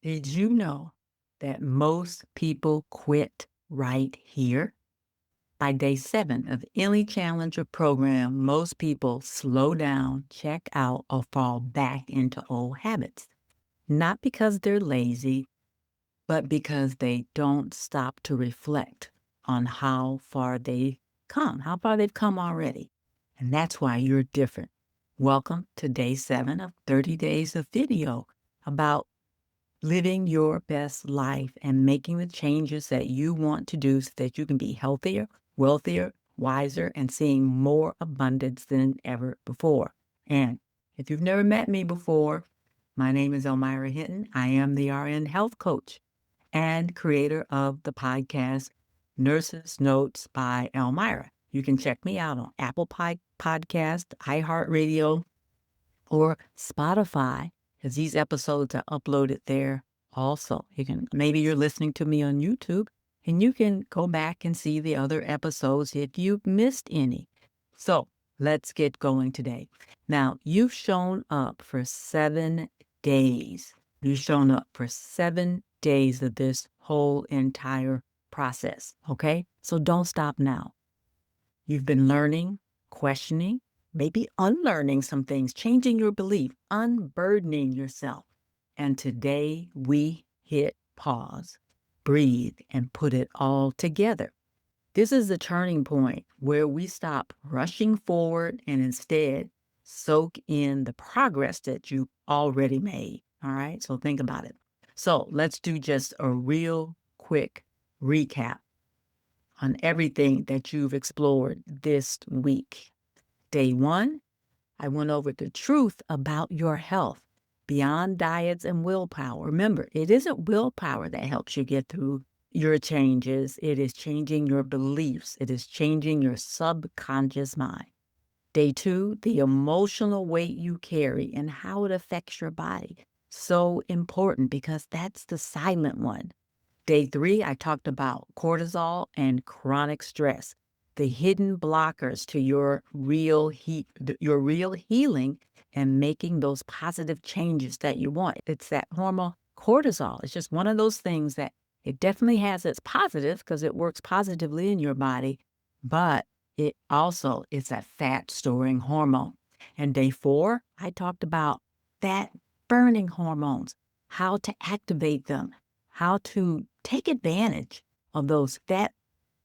Did you know that most people quit right here? By day 7 of any Challenger program, most people slow down, check out, or fall back into old habits. Not because they're lazy, but because they don't stop to reflect on how far they've come already. And that's why you're different. Welcome to day 7 of 30 days of video about living your best life and making the changes that you want to do so that you can be healthier, wealthier, wiser, and seeing more abundance than ever before. And if you've never met me before, my name is Almira Hinton. I am the RN health coach and creator of the podcast Nurses Notes by Almira. You can check me out on Apple Podcast, iHeartRadio, or Spotify, because these episodes are uploaded there also. Maybe you're listening to me on YouTube, and you can go back and see the other episodes if you've missed any. So let's get going today. Now, you've shown up for 7 days. You've shown up for 7 days of this whole entire process, okay? So don't stop now. You've been learning, questioning, maybe unlearning some things, changing your belief, unburdening yourself. And today we hit pause, breathe, and put it all together. This is the turning point where we stop rushing forward and instead soak in the progress that you've already made. All right, so think about it. So let's do just a real quick recap on everything that you've explored this week. Day 1, I went over the truth about your health beyond diets and willpower. Remember, it isn't willpower that helps you get through your changes. It is changing your beliefs. It is changing your subconscious mind. Day 2, the emotional weight you carry and how it affects your body. So important because that's the silent one. Day 3, I talked about cortisol and chronic stress, the hidden blockers to your real healing and making those positive changes that you want. It's that hormone cortisol. It's just one of those things that it definitely has its positives because it works positively in your body, but it also is that fat storing hormone. And day 4, I talked about fat burning hormones, how to activate them, how to take advantage of those fat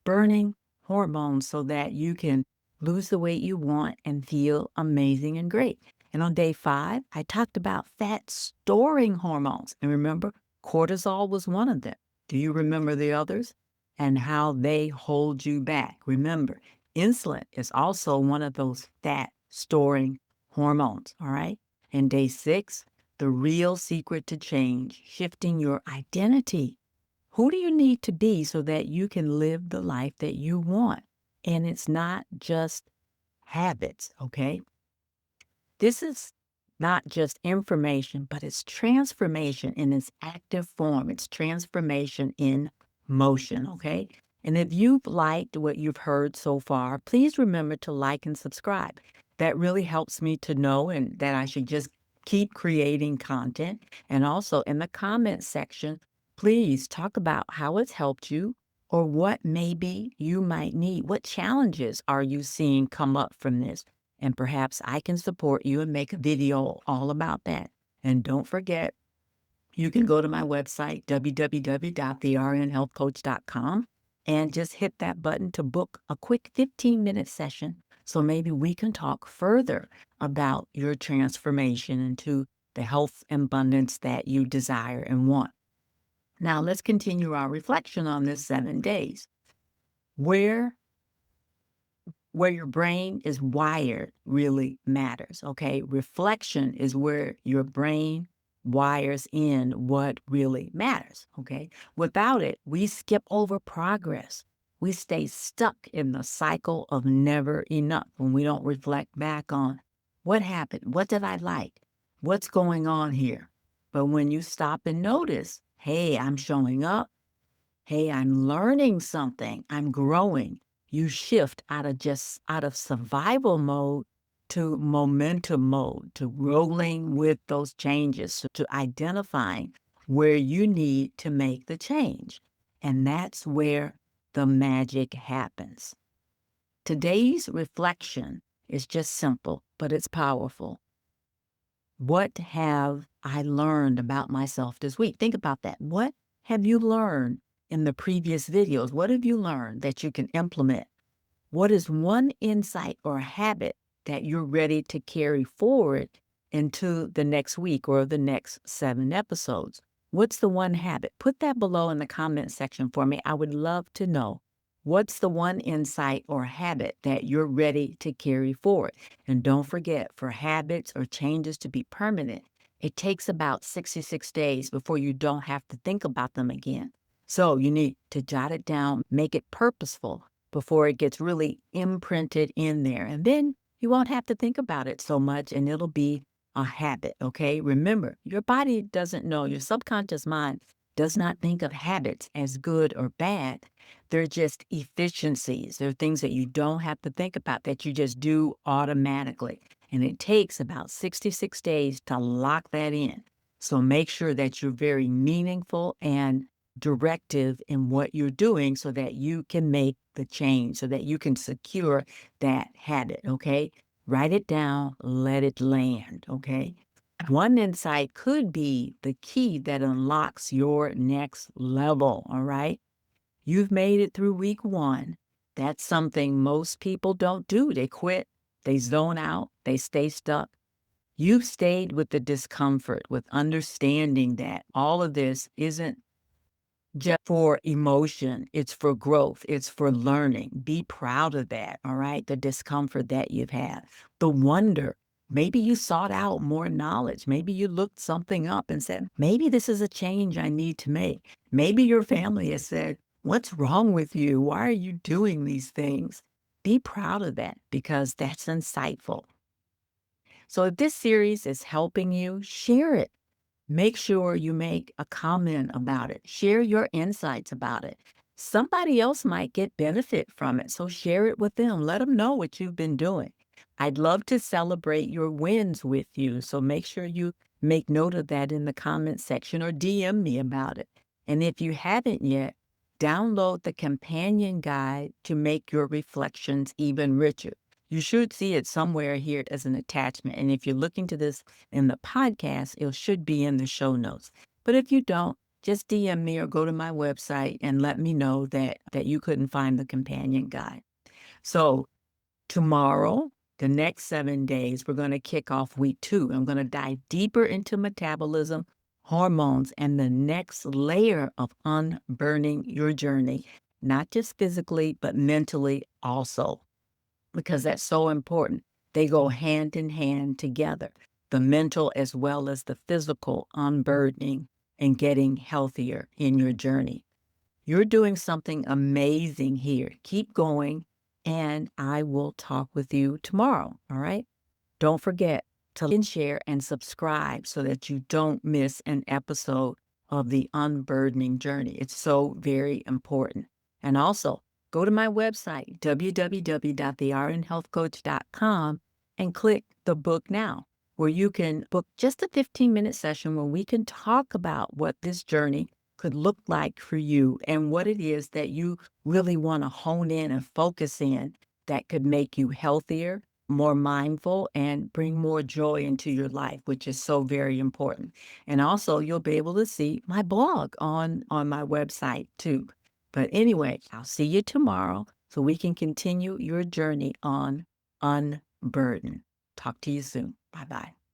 burning hormones so that you can lose the weight you want and feel amazing and great. And on day 5, I talked about fat storing hormones. And remember, cortisol was one of them. Do you remember the others? And how they hold you back. Remember, insulin is also one of those fat storing hormones. All right. And day 6, the real secret to change, shifting your identity. Who do you need to be so that you can live the life that you want? And it's not just habits, okay? This is not just information, but it's transformation in its active form. It's transformation in motion, okay? And if you've liked what you've heard so far, please remember to like and subscribe. That really helps me to know and that I should just keep creating content. And also in the comment section, please talk about how it's helped you or what maybe you might need. What challenges are you seeing come up from this? And perhaps I can support you and make a video all about that. And don't forget, you can go to my website, www.thernhealthcoach.com, and just hit that button to book a quick 15-minute session. So maybe we can talk further about your transformation into the health and abundance that you desire and want. Now, let's continue our reflection on this 7 days. Where your brain is wired really matters, okay? Reflection is where your brain wires in what really matters, okay? Without it, we skip over progress. We stay stuck in the cycle of never enough when we don't reflect back on what happened, what did I like, what's going on here. But when you stop and notice, hey, I'm showing up, hey, I'm learning something, I'm growing, you shift out of survival mode to momentum mode, to rolling with those changes, to identifying where you need to make the change. And that's where the magic happens. Today's reflection is just simple, but it's powerful. What have I learned about myself this week? Think about that. What have you learned in the previous videos? What have you learned that you can implement? What is one insight or habit that you're ready to carry forward into the next week or the next 7 episodes? What's the one habit? Put that below in the comment section for me. I would love to know. What's the one insight or habit that you're ready to carry forward? And don't forget, for habits or changes to be permanent, it takes about 66 days before you don't have to think about them again. So you need to jot it down, make it purposeful before it gets really imprinted in there. And then you won't have to think about it so much and it'll be a habit, okay? Remember, your body doesn't know, your subconscious mind does not think of habits as good or bad. They're just efficiencies. They're things that you don't have to think about, that you just do automatically. And it takes about 66 days to lock that in. So make sure that you're very meaningful and directive in what you're doing so that you can make the change, so that you can secure that habit, okay? Write it down, let it land, okay? One insight could be the key that unlocks your next level, all right? You've made it through week 1. That's something most people don't do. They quit, they zone out, they stay stuck. You've stayed with the discomfort, with understanding that all of this isn't just for emotion, it's for growth, it's for learning. Be proud of that, all right? The discomfort that you've had, the wonder. Maybe you sought out more knowledge. Maybe you looked something up and said, maybe this is a change I need to make. Maybe your family has said, what's wrong with you? Why are you doing these things? Be proud of that because that's insightful. So if this series is helping you, share it. Make sure you make a comment about it. Share your insights about it. Somebody else might get benefit from it, so share it with them. Let them know what you've been doing. I'd love to celebrate your wins with you, so make sure you make note of that in the comment section or DM me about it. And if you haven't yet, download the companion guide to make your reflections even richer. You should see it somewhere here as an attachment. And if you're looking to this in the podcast, it should be in the show notes. But if you don't, just DM me or go to my website and let me know that you couldn't find the companion guide. So tomorrow, the next 7 days, we're going to kick off week 2. I'm going to dive deeper into metabolism, hormones, and the next layer of unburning your journey, not just physically, but mentally also, because that's so important. They go hand in hand together, the mental as well as the physical unburdening and getting healthier in your journey. You're doing something amazing here. Keep going, and I will talk with you tomorrow, all right? Don't forget to like and share and subscribe so that you don't miss an episode of the unburdening journey. It's so very important. And also, go to my website, www.thernhealthcoach.com, and click the book now, where you can book just a 15-minute session where we can talk about what this journey could look like for you and what it is that you really want to hone in and focus in that could make you healthier, more mindful, and bring more joy into your life, which is so very important. And also, you'll be able to see my blog on my website too. But anyway, I'll see you tomorrow so we can continue your journey on Unburdened. Talk to you soon. Bye-bye.